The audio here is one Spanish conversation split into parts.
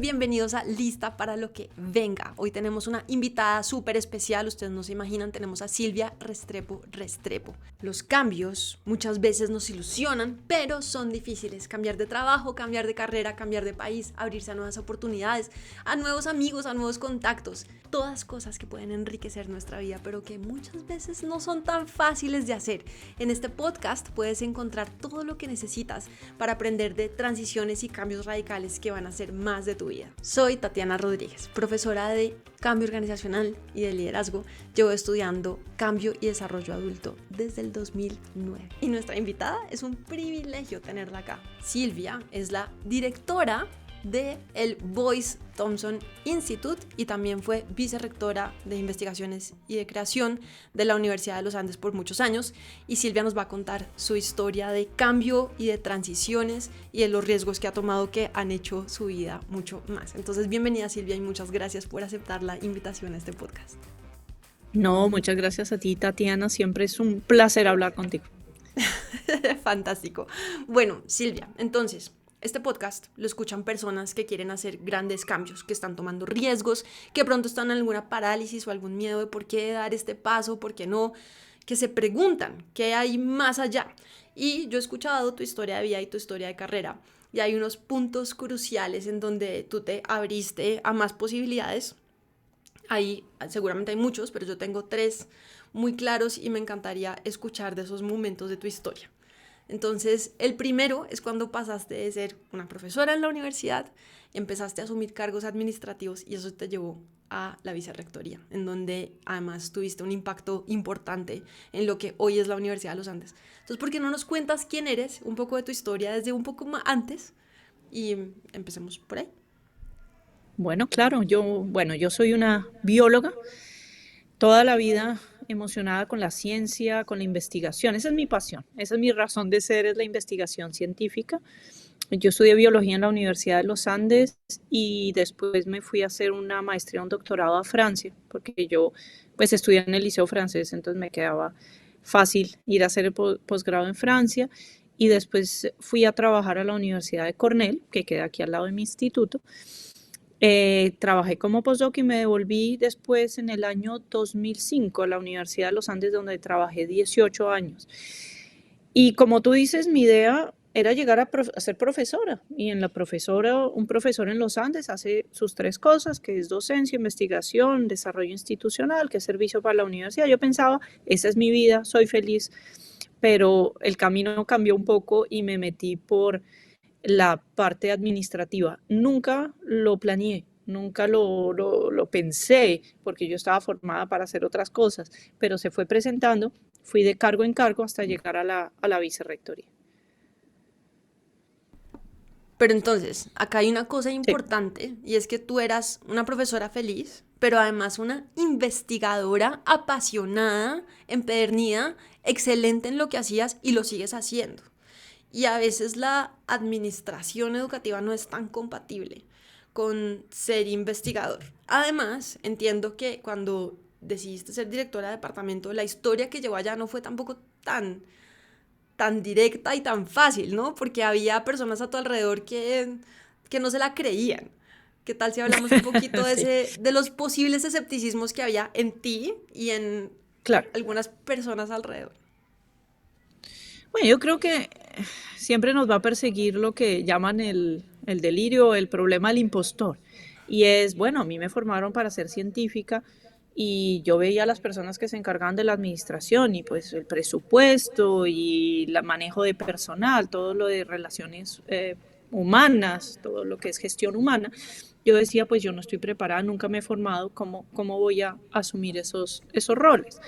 Bienvenidos a Lista para lo que venga. Hoy tenemos una invitada súper especial, ustedes no se imaginan, tenemos a Silvia Restrepo Restrepo. Los cambios muchas veces nos ilusionan, pero son difíciles. Cambiar de trabajo, cambiar de carrera, cambiar de país, abrirse a nuevas oportunidades, a nuevos amigos, a nuevos contactos. Todas cosas que pueden enriquecer nuestra vida, pero que muchas veces no son tan fáciles de hacer. En este podcast puedes encontrar todo lo que necesitas para aprender de transiciones y cambios radicales que van a ser más de tu vida. Soy Tatiana Rodríguez, profesora de cambio organizacional y de liderazgo. Llevo estudiando cambio y desarrollo adulto desde el 2009. Y nuestra invitada es un privilegio tenerla acá. Silvia es la directora de el Boyce Thompson Institute y también fue vicerrectora de investigaciones y de creación de la Universidad de los Andes por muchos años, y Silvia nos va a contar su historia de cambio y de transiciones y de los riesgos que ha tomado que han hecho su vida mucho más. Entonces, bienvenida Silvia y muchas gracias por aceptar la invitación a este podcast. No, muchas gracias a ti, Tatiana, siempre es un placer hablar contigo. Fantástico. Bueno, Silvia, entonces este podcast lo escuchan personas que quieren hacer grandes cambios, que están tomando riesgos, que pronto están en alguna parálisis o algún miedo de por qué dar este paso, por qué no, que se preguntan qué hay más allá. Y yo he escuchado tu historia de vida y tu historia de carrera, y hay unos puntos cruciales en donde tú te abriste a más posibilidades. Ahí seguramente hay muchos, pero yo tengo 3 muy claros y me encantaría escuchar de esos momentos de tu historia. Entonces, el primero es cuando pasaste de ser una profesora en la universidad, empezaste a asumir cargos administrativos y eso te llevó a la vicerrectoría, en donde además tuviste un impacto importante en lo que hoy es la Universidad de los Andes. Entonces, ¿por qué no nos cuentas quién eres, un poco de tu historia desde un poco más antes? Y empecemos por ahí. Bueno, claro, yo soy una bióloga, toda la vida emocionada con la ciencia, con la investigación. Esa es mi pasión, esa es mi razón de ser, es la investigación científica. Yo estudié biología en la Universidad de los Andes y después me fui a hacer una maestría, un doctorado a Francia, porque yo pues estudié en el Liceo francés, entonces me quedaba fácil ir a hacer el posgrado en Francia. Y después fui a trabajar a la Universidad de Cornell, que queda aquí al lado de mi instituto. Trabajé como postdoc y me devolví después en el año 2005 a la Universidad de los Andes, donde trabajé 18 años. Y como tú dices, mi idea era llegar a ser profesora. Y en la profesora, un profesor en los Andes hace sus 3 cosas, que es docencia, investigación, desarrollo institucional, que es servicio para la universidad. Yo pensaba, esa es mi vida, soy feliz, pero el camino cambió un poco y me metí por la parte administrativa. Nunca lo planeé, nunca lo pensé, porque yo estaba formada para hacer otras cosas, pero se fue presentando, fui de cargo en cargo hasta llegar a la vicerrectoría. Pero entonces, acá hay una cosa Sí. importante y es que tú eras una profesora feliz, pero además una investigadora apasionada, empedernida, excelente en lo que hacías y lo sigues haciendo. Y a veces la administración educativa no es tan compatible con ser investigador. Además, entiendo que cuando decidiste ser directora de departamento, la historia que llevó allá no fue tampoco tan directa y tan fácil, ¿no? Porque había personas a tu alrededor que no se la creían. ¿Qué tal si hablamos un poquito de, Sí, de los posibles escepticismos que había en ti y en claro. algunas personas alrededor? Bueno, yo creo que siempre nos va a perseguir lo que llaman el delirio, el problema del impostor. Y es, bueno, a mí me formaron para ser científica y yo veía a las personas que se encargaban de la administración y pues el presupuesto y el manejo de personal, todo lo de relaciones humanas, todo lo que es gestión humana. Yo decía, pues yo no estoy preparada, nunca me he formado, ¿cómo voy a asumir esos roles?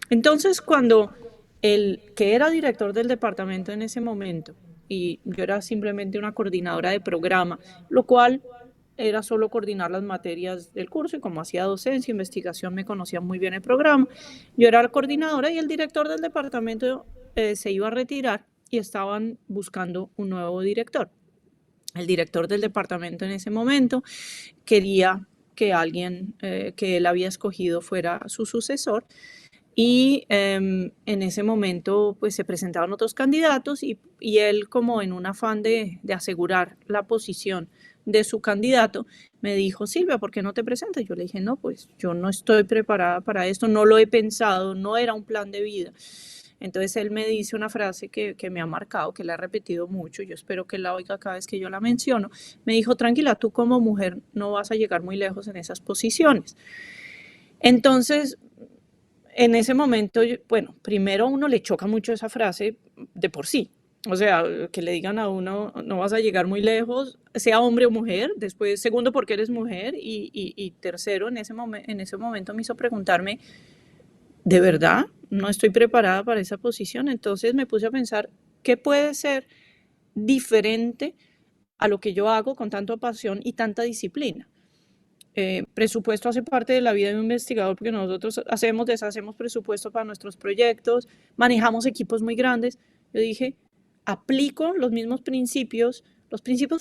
Entonces, cuando el que era director del departamento en ese momento, y yo era simplemente una coordinadora de programa, lo cual era solo coordinar las materias del curso y como hacía docencia, investigación, me conocía muy bien el programa. Yo era la coordinadora y el director del departamento se iba a retirar y estaban buscando un nuevo director. El director del departamento en ese momento quería que alguien que él había escogido fuera su sucesor y en ese momento pues se presentaban otros candidatos y él como en un afán de asegurar la posición de su candidato, me dijo, Silvia, ¿por qué no te presentas? Yo le dije, no, pues yo no estoy preparada para esto, no lo he pensado, no era un plan de vida. Entonces él me dice una frase que me ha marcado, que la he repetido mucho, yo espero que la oiga cada vez que yo la menciono. Me dijo, tranquila, tú como mujer no vas a llegar muy lejos en esas posiciones. Entonces, en ese momento, bueno, primero a uno le choca mucho esa frase de por sí. O sea, que le digan a uno, no vas a llegar muy lejos, sea hombre o mujer. Después, segundo, porque eres mujer. Y tercero, en ese momento me hizo preguntarme, ¿de verdad no estoy preparada para esa posición? Entonces me puse a pensar, ¿qué puede ser diferente a lo que yo hago con tanta pasión y tanta disciplina? Presupuesto hace parte de la vida de un investigador porque nosotros deshacemos presupuesto para nuestros proyectos, manejamos equipos muy grandes. Yo dije, aplico los principios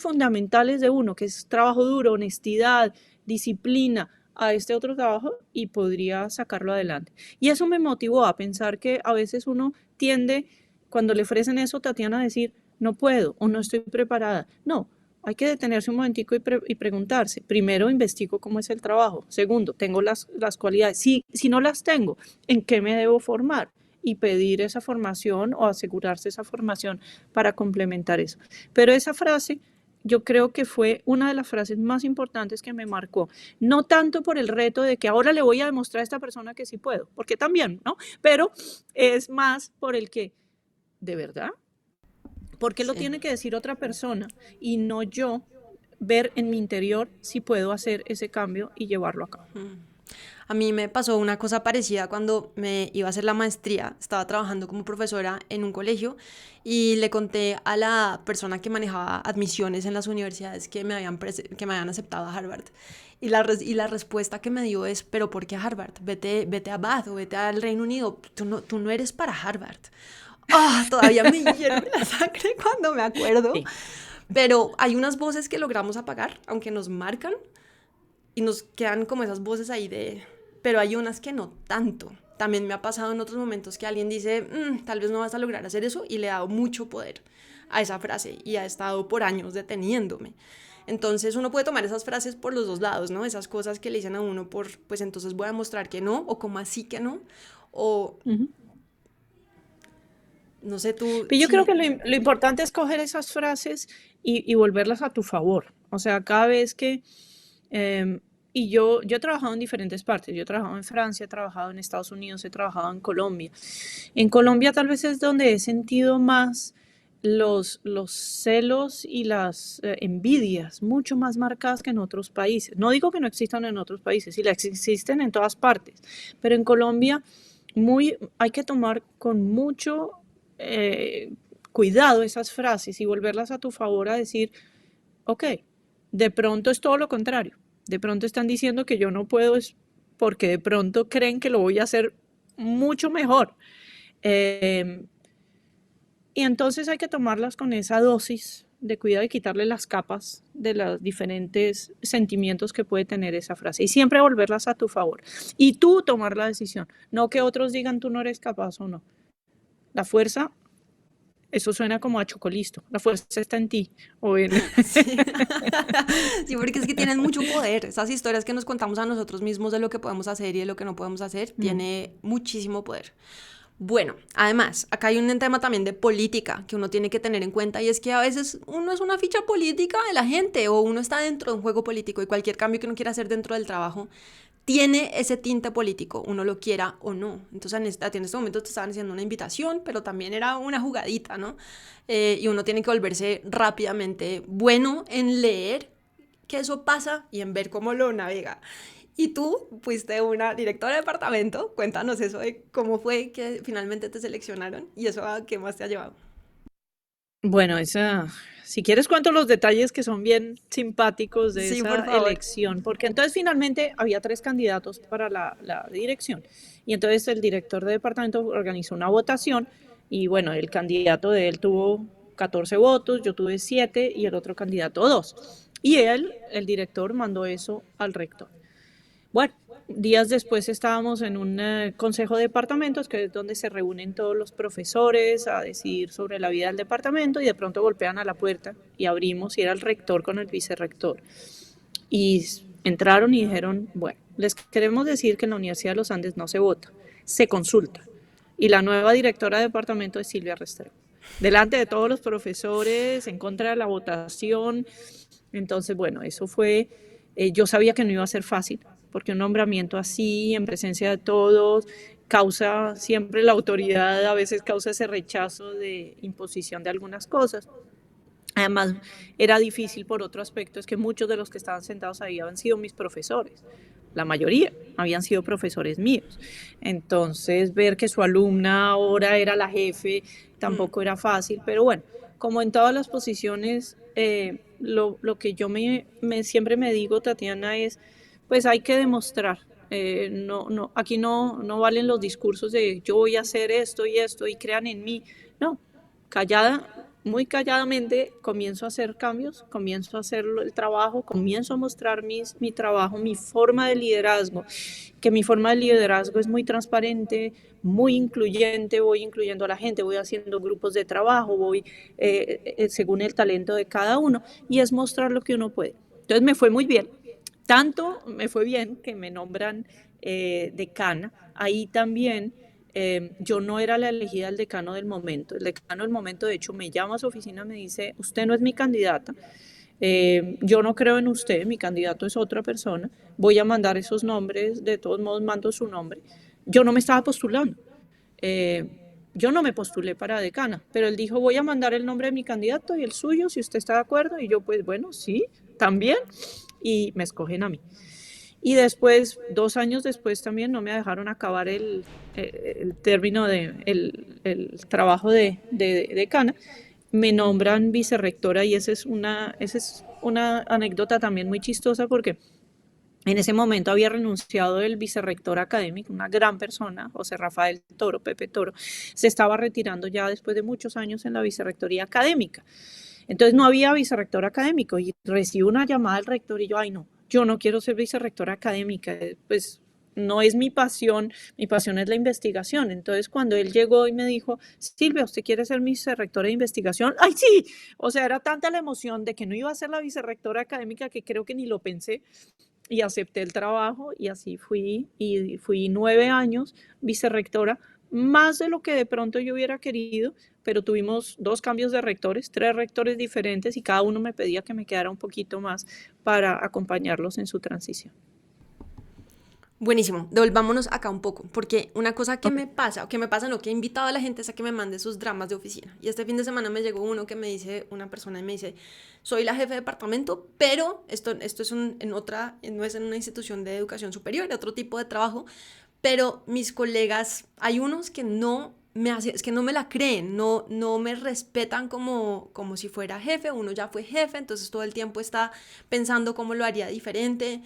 fundamentales de uno, que es trabajo duro, honestidad, disciplina, a este otro trabajo y podría sacarlo adelante. Y eso me motivó a pensar que a veces uno tiende, cuando le ofrecen eso, Tatiana, a decir, no puedo o no estoy preparada. No, hay que detenerse un momentico y preguntarse. Primero, investigo cómo es el trabajo. Segundo, tengo las cualidades. Si no las tengo, ¿en qué me debo formar? Y pedir esa formación o asegurarse esa formación para complementar eso. Pero esa frase yo creo que fue una de las frases más importantes que me marcó. No tanto por el reto de que ahora le voy a demostrar a esta persona que sí puedo, porque también, ¿no? Pero es más por el que, ¿de verdad? ¿Por qué lo Sí. tiene que decir otra persona y no yo ver en mi interior si puedo hacer ese cambio y llevarlo a cabo? A mí me pasó una cosa parecida cuando me iba a hacer la maestría. Estaba trabajando como profesora en un colegio y le conté a la persona que manejaba admisiones en las universidades que me habían aceptado a Harvard. Y la respuesta que me dio es, pero ¿por qué a Harvard? Vete a Bath o vete al Reino Unido. Tú no eres para Harvard. Ah, todavía me hierve la sangre cuando me acuerdo. Sí. Pero hay unas voces que logramos apagar, aunque nos marcan, y nos quedan como esas voces ahí pero hay unas que no tanto. También me ha pasado en otros momentos que alguien dice, tal vez no vas a lograr hacer eso, y le he dado mucho poder a esa frase y ha estado por años deteniéndome. Entonces uno puede tomar esas frases por los dos lados, ¿no? Esas cosas que le dicen a uno pues entonces voy a mostrar que no, o como así que no, o Ujú. no sé tú, Pero yo creo sí. que lo importante es coger esas frases y volverlas a tu favor. O sea, cada vez que... eh, y yo he trabajado en diferentes partes. Yo he trabajado en Francia, he trabajado en Estados Unidos, he trabajado en Colombia. En Colombia tal vez es donde he sentido más los celos y las envidias mucho más marcadas que en otros países. No digo que no existan en otros países, sí, las existen en todas partes, pero en Colombia hay que tomar con mucho eh, cuidado esas frases y volverlas a tu favor a decir, ok, de pronto es todo lo contrario. De pronto están diciendo que yo no puedo es porque de pronto creen que lo voy a hacer mucho mejor. Eh, y entonces hay que tomarlas con esa dosis de cuidado y quitarle las capas de los diferentes sentimientos que puede tener esa frase. Y siempre volverlas a tu favor. Y tú tomar la decisión. No que otros digan tú no eres capaz o no. La fuerza, eso suena como a chocolisto. La fuerza está en ti. O en... Sí. Sí, porque es que tienen mucho poder. Esas historias que nos contamos a nosotros mismos de lo que podemos hacer y de lo que no podemos hacer, tiene muchísimo poder. Bueno, además, acá hay un tema también de política que uno tiene que tener en cuenta, y es que a veces uno es una ficha política de la gente o uno está dentro de un juego político, y cualquier cambio que uno quiera hacer dentro del trabajo tiene ese tinte político, uno lo quiera o no. Entonces en este momento te estaban haciendo una invitación, pero también era una jugadita, ¿no? Y uno tiene que volverse rápidamente bueno en leer que eso pasa y en ver cómo lo navega. Y tú fuiste una directora de departamento, cuéntanos eso de cómo fue que finalmente te seleccionaron y eso a qué más te ha llevado. Bueno, si quieres cuento los detalles que son bien simpáticos de Sí, por esa favor. elección, porque entonces finalmente había tres candidatos para la dirección y entonces el director de departamento organizó una votación y bueno, el candidato de él tuvo 14 votos, yo tuve 7 y el otro candidato 2. Y el director mandó eso al rector. Bueno, días después estábamos en un consejo de departamentos, que es donde se reúnen todos los profesores a decidir sobre la vida del departamento, y de pronto golpean a la puerta y abrimos, y era el rector con el vicerrector. Y entraron y dijeron, bueno, les queremos decir que en la Universidad de los Andes no se vota, se consulta. Y la nueva directora de departamento es Silvia Restrepo. Delante de todos los profesores, en contra de la votación. Entonces, bueno, eso fue, yo sabía que no iba a ser fácil, porque un nombramiento así, en presencia de todos, causa siempre la autoridad, a veces causa ese rechazo de imposición de algunas cosas. Además, era difícil por otro aspecto, es que muchos de los que estaban sentados ahí habían sido mis profesores. La mayoría habían sido profesores míos. Entonces, ver que su alumna ahora era la jefe tampoco era fácil, pero bueno, como en todas las posiciones, lo que yo siempre me digo, Tatiana, es, pues hay que demostrar. Aquí no valen los discursos de yo voy a hacer esto y crean en mí. No, muy calladamente comienzo a hacer cambios, comienzo a hacer el trabajo, comienzo a mostrar mi trabajo, mi forma de liderazgo, que mi forma de liderazgo es muy transparente, muy incluyente, voy incluyendo a la gente, voy haciendo grupos de trabajo, voy según el talento de cada uno, y es mostrar lo que uno puede. Entonces me fue muy bien, tanto me fue bien que me nombran decana. Ahí también yo no era la elegida del decano del momento. El decano del momento, de hecho, me llama a su oficina y me dice, usted no es mi candidata, yo no creo en usted, mi candidato es otra persona, voy a mandar esos nombres, de todos modos mando su nombre. Yo no me estaba postulando. Eh, yo no me postulé para decana, pero él dijo, voy a mandar el nombre de mi candidato y el suyo, si usted está de acuerdo. Y yo, pues bueno, sí, también. Y me escogen a mí. Y después, 2 años después también, no me dejaron acabar el término el trabajo de decana. Me nombran vicerrectora, y esa es una anécdota también muy chistosa, porque en ese momento había renunciado el vicerrector académico, una gran persona, José Rafael Toro, Pepe Toro, se estaba retirando ya después de muchos años en la vicerrectoría académica. Entonces no había vicerrector académico, y recibo una llamada del rector y yo, ay no, yo no quiero ser vicerrectora académica, pues no es mi pasión es la investigación. Entonces cuando él llegó y me dijo, Silvia, ¿usted quiere ser mi vicerrectora de investigación? ¡Ay, sí! O sea, era tanta la emoción de que no iba a ser la vicerrectora académica que creo que ni lo pensé, y acepté el trabajo, y así fui, y fui 9 años vicerrectora, más de lo que de pronto yo hubiera querido, pero tuvimos 2 cambios de rectores, 3 rectores diferentes, y cada uno me pedía que me quedara un poquito más para acompañarlos en su transición. Buenísimo, devolvámonos acá un poco, porque una cosa que Ok. me pasa, o que me pasa, no, que he invitado a la gente es a que me mande sus dramas de oficina. Y este fin de semana me llegó uno que me dice, una persona y me dice, soy la jefe de departamento, pero esto es no es en una institución de educación superior, de otro tipo de trabajo, pero mis colegas, hay unos que no me hacen, es que no me la creen, no me respetan como si fuera jefe, uno ya fue jefe, entonces todo el tiempo está pensando cómo lo haría diferente,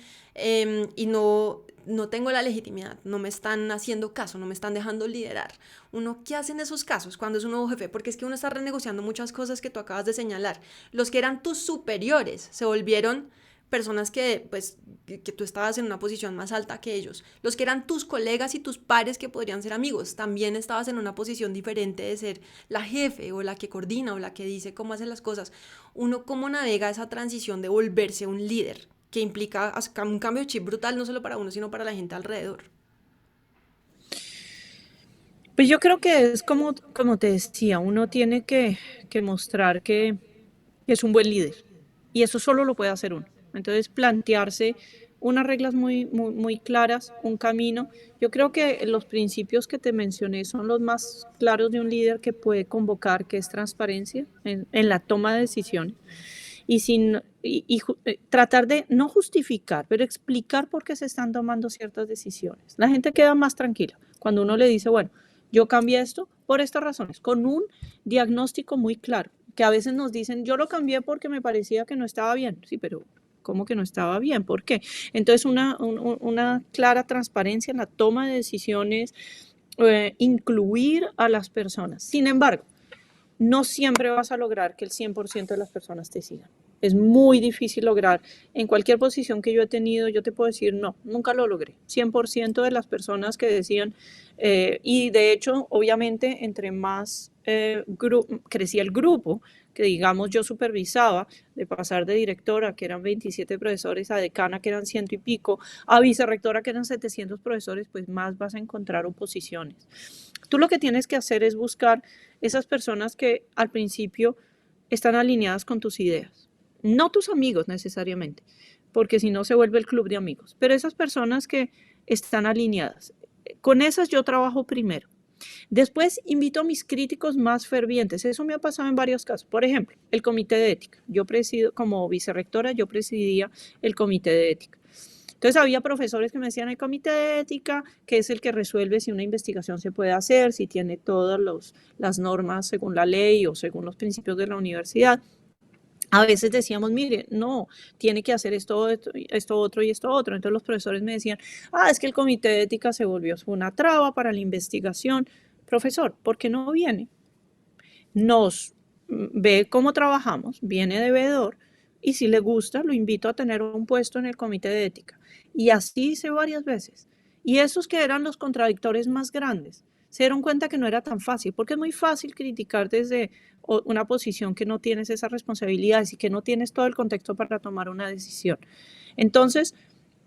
y no tengo la legitimidad, no me están haciendo caso, no me están dejando liderar. Uno, ¿qué hace en esos casos cuando es un nuevo jefe? Porque es que uno está renegociando muchas cosas que tú acabas de señalar. Los que eran tus superiores se volvieron personas que, pues, que tú estabas en una posición más alta que ellos. Los que eran tus colegas y tus pares que podrían ser amigos, también estabas en una posición diferente de ser la jefe o la que coordina o la que dice cómo hacer las cosas. Uno, ¿cómo navega esa transición de volverse un líder? Que implica un cambio de chip brutal, no solo para uno, sino para la gente alrededor. Pues yo creo que es como te decía, uno tiene que mostrar que es un buen líder, y eso solo lo puede hacer uno. Entonces, plantearse unas reglas muy claras, un camino. Yo creo que los principios que te mencioné son los más claros de un líder que puede convocar, que es transparencia en la toma de decisiones, tratar de no justificar, pero explicar por qué se están tomando ciertas decisiones. La gente queda más tranquila cuando uno le dice, bueno, yo cambié esto por estas razones, con un diagnóstico muy claro, que a veces nos dicen, yo lo cambié porque me parecía que no estaba bien. Sí, pero ¿cómo que no estaba bien? ¿Por qué? Entonces, una clara transparencia en la toma de decisiones, incluir a las personas. Sin embargo, no siempre vas a lograr que el 100% de las personas te sigan. Es muy difícil lograr. En cualquier posición que yo he tenido, yo te puedo decir, no, nunca lo logré. 100% de las personas que decían, y de hecho, obviamente, entre más crecía el grupo, que digamos yo supervisaba, de pasar de directora, que eran 27 profesores, a decana, que eran 100 y pico, a vicerrectora, que eran 700 profesores, pues más vas a encontrar oposiciones. Tú lo que tienes que hacer es buscar esas personas que al principio están alineadas con tus ideas. No tus amigos necesariamente, porque si no se vuelve el club de amigos, pero esas personas que están alineadas. Con esas yo trabajo primero. Después invito a mis críticos más fervientes. Eso me ha pasado en varios casos. Por ejemplo, el comité de ética. Yo presido, como vicerrectora, yo presidía el comité de ética. Entonces había profesores que me decían, el comité de ética, que es el que resuelve si una investigación se puede hacer, si tiene todas las normas según la ley o según los principios de la universidad. A veces decíamos, mire, no, tiene que hacer esto otro y esto otro. Entonces los profesores me decían, es que el comité de ética se volvió una traba para la investigación. Profesor, ¿por qué no viene? Nos ve cómo trabajamos, viene de veedor, y si le gusta, lo invito a tener un puesto en el comité de ética. Y así hice varias veces. Y esos que eran los contradictores más grandes se dieron cuenta que no era tan fácil, porque es muy fácil criticar desde una posición que no tienes esas responsabilidades y que no tienes todo el contexto para tomar una decisión. Entonces,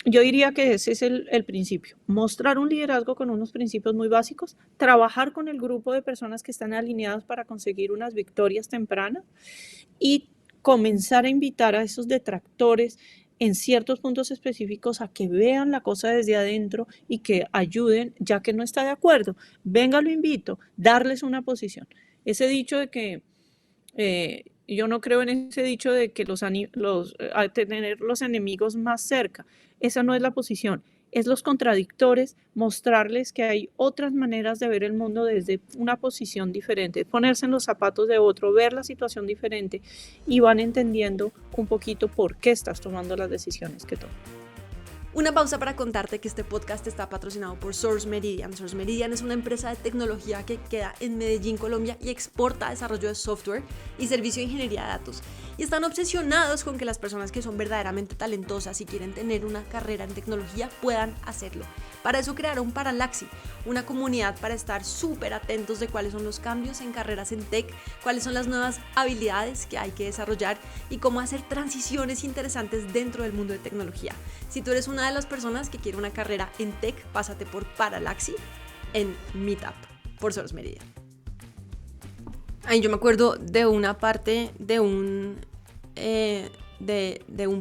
yo diría que ese es el principio, mostrar un liderazgo con unos principios muy básicos, trabajar con el grupo de personas que están alineadas para conseguir unas victorias tempranas y comenzar a invitar a esos detractores en ciertos puntos específicos a que vean la cosa desde adentro y que ayuden, ya que no está de acuerdo. Venga, lo invito, darles una posición. Ese dicho de que, yo no creo en ese dicho de que tener los enemigos más cerca. Esa no es la posición. Es los contradictores, mostrarles que hay otras maneras de ver el mundo desde una posición diferente, ponerse en los zapatos de otro, ver la situación diferente y van entendiendo un poquito por qué estás tomando las decisiones que tomas. Una pausa para contarte que este podcast está patrocinado por Source Meridian. Source Meridian es una empresa de tecnología que queda en Medellín, Colombia, y exporta desarrollo de software y servicio de ingeniería de datos. Y están obsesionados con que las personas que son verdaderamente talentosas y quieren tener una carrera en tecnología puedan hacerlo. Para eso crearon Paralaxy, una comunidad para estar súper atentos de cuáles son los cambios en carreras en tech, cuáles son las nuevas habilidades que hay que desarrollar y cómo hacer transiciones interesantes dentro del mundo de tecnología. Si tú eres una de las personas que quiere una carrera en tech, pásate por Paralaxy en Meetup por Source Meridian. Yo me acuerdo de una parte de un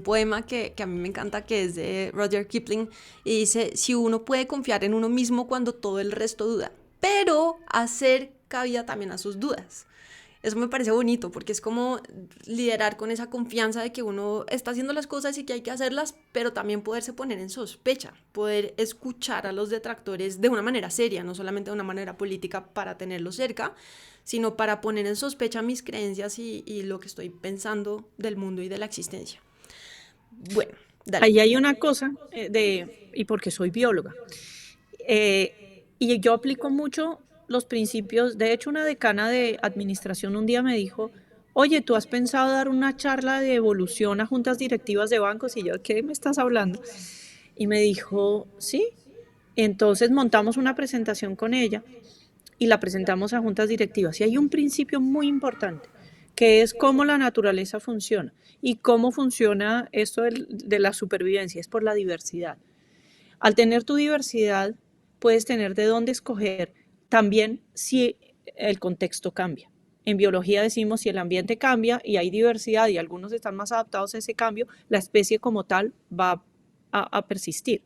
poema que a mí me encanta, que es de Rudyard Kipling, y dice: si uno puede confiar en uno mismo cuando todo el resto duda, pero hacer cabida también a sus dudas. Eso me parece bonito, porque es como liderar con esa confianza de que uno está haciendo las cosas y que hay que hacerlas, pero también poderse poner en sospecha, poder escuchar a los detractores de una manera seria, no solamente de una manera política para tenerlos cerca, sino para poner en sospecha mis creencias y lo que estoy pensando del mundo y de la existencia. Bueno, dale. Ahí hay una cosa, y porque soy bióloga, y yo aplico mucho los principios. De hecho, una decana de administración un día me dijo: oye, ¿tú has pensado dar una charla de evolución a juntas directivas de bancos? Y yo, ¿qué me estás hablando? Y me dijo, sí. Entonces montamos una presentación con ella y la presentamos a juntas directivas. Y hay un principio muy importante, que es cómo la naturaleza funciona y cómo funciona esto de la supervivencia, es por la diversidad. Al tener tu diversidad, puedes tener de dónde escoger también si el contexto cambia. En biología decimos, si el ambiente cambia y hay diversidad y algunos están más adaptados a ese cambio, la especie como tal va a persistir.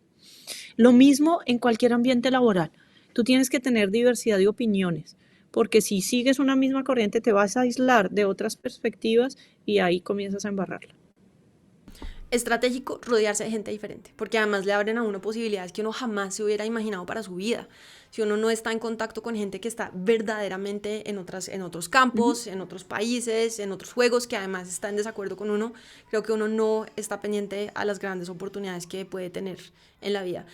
Lo mismo en cualquier ambiente laboral. Tú tienes que tener diversidad de opiniones, porque si sigues una misma corriente te vas a aislar de otras perspectivas y ahí comienzas a embarrarla. Estratégico rodearse de gente diferente, porque además le abren a uno posibilidades que uno jamás se hubiera imaginado para su vida. si uno no está en contacto con gente que está verdaderamente en otros campos, en otros países, en otros juegos, que además está en desacuerdo con uno, creo que uno no está pendiente a las grandes oportunidades que puede tener en la vida.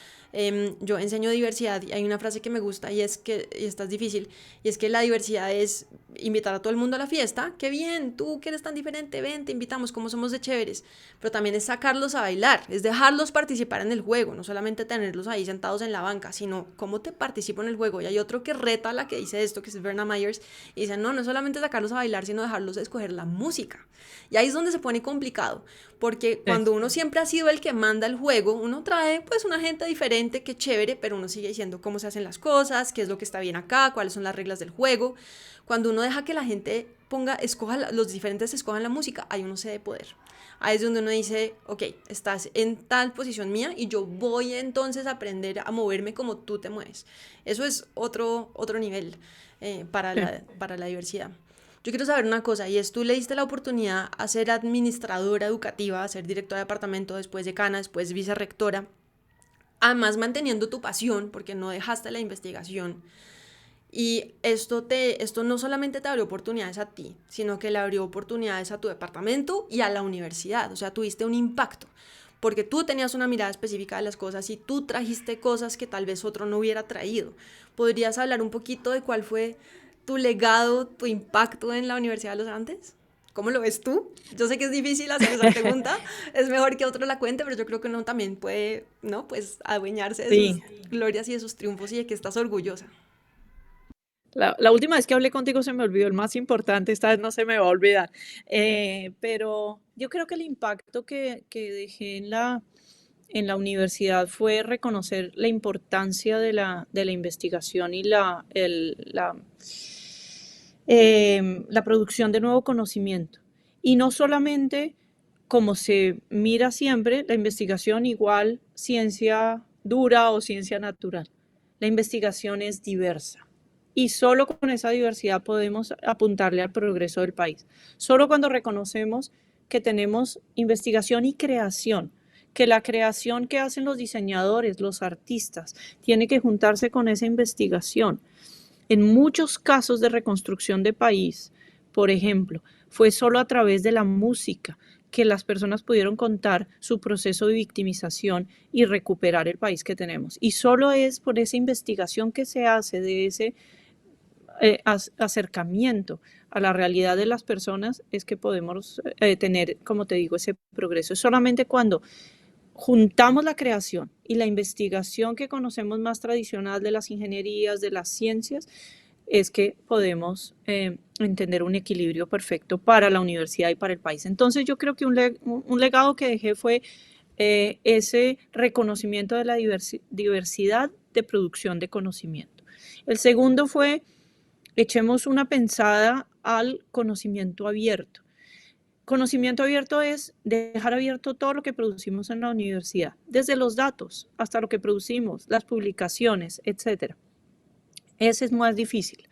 Yo enseño diversidad y hay una frase que me gusta y es que, y esta es difícil, y es que la diversidad es invitar a todo el mundo a la fiesta, qué bien, tú que eres tan diferente, ven, te invitamos, como somos de chéveres, pero también es sacarlos a bailar, es dejarlos participar en el juego, no solamente tenerlos ahí sentados en la banca, sino cómo te participo en el juego. Y hay otro que reta a la que dice esto, que es Verna Myers, y dice, no, no es solamente sacarlos a bailar, sino dejarlos escoger la música. Y ahí es donde se pone complicado, porque cuando uno siempre ha sido el que manda el juego, uno trae pues una gente diferente, que chévere, pero uno sigue diciendo cómo se hacen las cosas, qué es lo que está bien acá, cuáles son las reglas del juego. Cuando uno deja que la gente los diferentes escojan la música, ahí uno cede poder. Ahí es donde uno dice, ok, estás en tal posición mía y yo voy entonces a aprender a moverme como tú te mueves. Eso es otro nivel para la diversidad. Yo quiero saber una cosa, y es, tú le diste la oportunidad a ser administradora educativa, a ser directora de departamento, después decana, después vicerrectora, además manteniendo tu pasión, porque no dejaste la investigación. Y esto no solamente te abrió oportunidades a ti, sino que le abrió oportunidades a tu departamento y a la universidad. O sea, tuviste un impacto, porque tú tenías una mirada específica de las cosas y tú trajiste cosas que tal vez otro no hubiera traído. ¿Podrías hablar un poquito de cuál fue tu legado, tu impacto en la Universidad de los Andes? ¿Cómo lo ves tú? Yo sé que es difícil hacer esa pregunta, es mejor que otro la cuente, pero yo creo que uno también puede, ¿no? Pues adueñarse de sus Sí, glorias y de sus triunfos y de que estás orgullosa. la última vez que hablé contigo se me olvidó el más importante, esta vez no se me va a olvidar. Pero yo creo que el impacto que dejé en la universidad fue reconocer la importancia de la investigación y la producción de nuevo conocimiento. Y no solamente como se mira siempre, la investigación igual ciencia dura o ciencia natural. La investigación es diversa. Y solo con esa diversidad podemos apuntarle al progreso del país. Solo cuando reconocemos que tenemos investigación y creación, que la creación que hacen los diseñadores, los artistas, tiene que juntarse con esa investigación. En muchos casos de reconstrucción de país, por ejemplo, fue solo a través de la música que las personas pudieron contar su proceso de victimización y recuperar el país que tenemos. Y solo es por esa investigación que se hace de ese acercamiento a la realidad de las personas es que podemos tener, como te digo, ese progreso. Es solamente cuando juntamos la creación y la investigación que conocemos más tradicional de las ingenierías, de las ciencias, es que podemos entender un equilibrio perfecto para la universidad y para el país. Entonces yo creo que un legado que dejé fue ese reconocimiento de la diversidad de producción de conocimiento. El segundo fue, echemos una pensada al conocimiento abierto. Conocimiento abierto es dejar abierto todo lo que producimos en la universidad, desde los datos hasta lo que producimos, las publicaciones, etc. Ese es más difícil.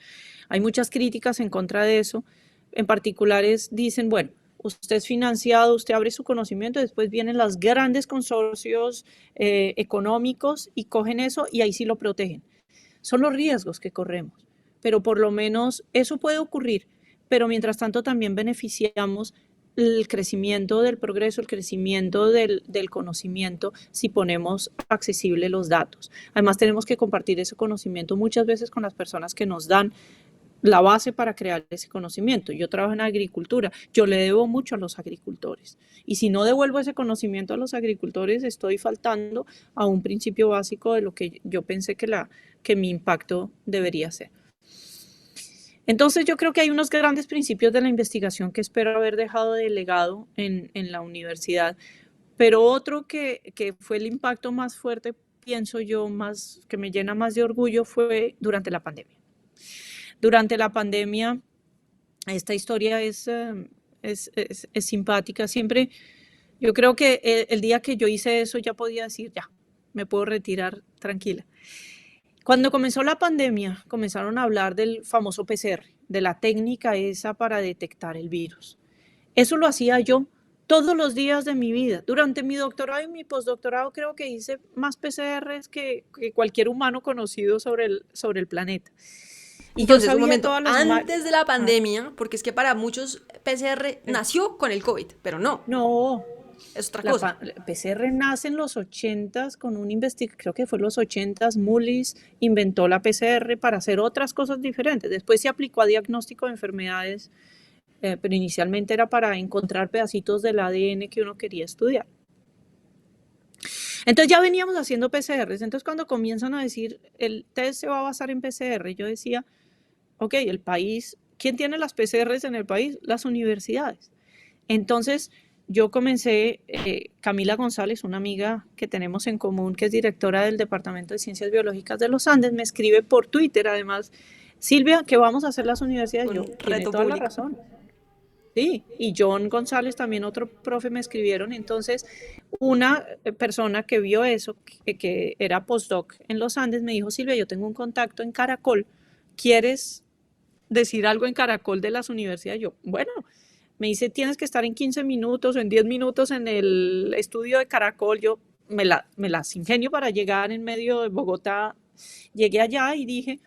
Hay muchas críticas en contra de eso. En particulares dicen, bueno, usted es financiado, usted abre su conocimiento, después vienen los grandes consorcios económicos y cogen eso y ahí sí lo protegen. Son los riesgos que corremos, pero por lo menos eso puede ocurrir, pero mientras tanto también beneficiamos el crecimiento del progreso, el crecimiento del conocimiento si ponemos accesibles los datos. Además tenemos que compartir ese conocimiento muchas veces con las personas que nos dan la base para crear ese conocimiento. Yo trabajo en agricultura, yo le debo mucho a los agricultores. Y si no devuelvo ese conocimiento a los agricultores, estoy faltando a un principio básico de lo que yo pensé que mi impacto debería ser. Entonces yo creo que hay unos grandes principios de la investigación que espero haber dejado de legado en la universidad, pero otro que fue el impacto más fuerte, pienso yo, que me llena más de orgullo, fue durante la pandemia. Durante la pandemia, esta historia es simpática. Siempre, yo creo que el día que yo hice eso ya podía decir, ya, me puedo retirar tranquila. Cuando comenzó la pandemia, comenzaron a hablar del famoso PCR, de la técnica esa para detectar el virus. Eso lo hacía yo todos los días de mi vida. Durante mi doctorado y mi postdoctorado creo que hice más PCRs que cualquier humano conocido sobre el planeta. Y yo Entonces, un sabía momento, todas las antes de la Ah, pandemia, porque es que para muchos PCR nació con el COVID, pero no, no, es otra cosa. la PCR nace en los 80 con un investigador, creo que fue en los 80, Mullis inventó la PCR para hacer otras cosas diferentes. Después se aplicó a diagnóstico de enfermedades, pero inicialmente era para encontrar pedacitos del ADN que uno quería estudiar. Entonces ya veníamos haciendo PCRs. Entonces cuando comienzan a decir el test se va a basar en PCR, yo decía, ok, el país, ¿quién tiene las PCRs en el país? Las universidades. Entonces yo comencé, Camila González, una amiga que tenemos en común, que es directora del Departamento de Ciencias Biológicas de los Andes, me escribe por Twitter además, Silvia, ¿qué vamos a hacer las universidades? Yo, Un tiene reto toda la público. razón. Sí, y John González, también otro profe, me escribieron. Entonces, una persona que vio eso, que era postdoc en los Andes, me dijo, Silvia, yo tengo un contacto en Caracol, ¿quieres decir algo en Caracol de las universidades? Yo, bueno, me dice, tienes que estar en 15 minutos o en 10 minutos en el estudio de Caracol. Yo me las ingenio para llegar en medio de Bogotá. Llegué allá y dije,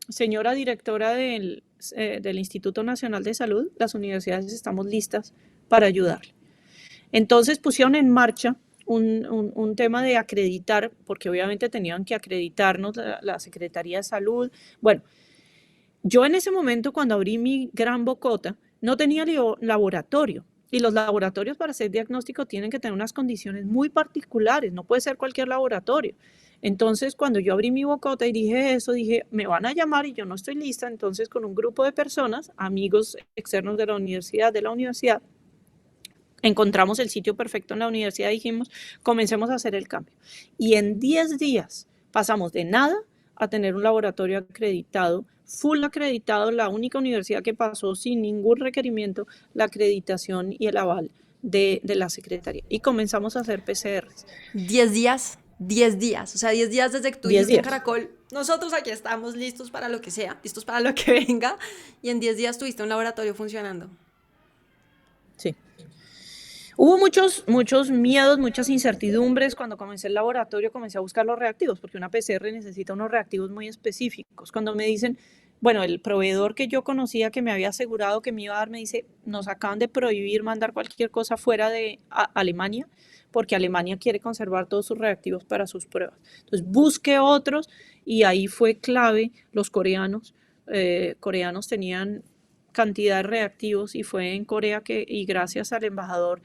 señora directora del Instituto Nacional de Salud, las universidades estamos listas para ayudarle. Entonces pusieron en marcha un tema de acreditar, porque obviamente tenían que acreditarnos la Secretaría de Salud. Bueno, yo en ese momento, cuando abrí mi gran bocota, no tenía laboratorio. Y los laboratorios para hacer diagnóstico tienen que tener unas condiciones muy particulares, no puede ser cualquier laboratorio. Entonces, cuando yo abrí mi bocota y dije eso, dije, me van a llamar y yo no estoy lista. Entonces, con un grupo de personas, amigos externos de la universidad, encontramos el sitio perfecto en la universidad, dijimos, comencemos a hacer el cambio. Y en 10 días pasamos de nada a tener un laboratorio acreditado, full acreditado, la única universidad que pasó sin ningún requerimiento la acreditación y el aval de la Secretaría. Y comenzamos a hacer PCRs. 10 días, 10 días, o sea, 10 días desde que tú 10 dijiste en días. Caracol, nosotros aquí estamos listos para lo que sea, listos para lo que venga, y en 10 días tuviste un laboratorio funcionando. Sí. Hubo muchos miedos, muchas incertidumbres. Cuando comencé el laboratorio, comencé a buscar los reactivos, porque una PCR necesita unos reactivos muy específicos. Cuando me dicen, bueno, el proveedor que yo conocía, que me había asegurado que me iba a dar, me dice, nos acaban de prohibir mandar cualquier cosa fuera de Alemania, porque Alemania quiere conservar todos sus reactivos para sus pruebas. Entonces busqué otros y ahí fue clave los coreanos. Coreanos tenían cantidad de reactivos y fue en Corea y gracias al embajador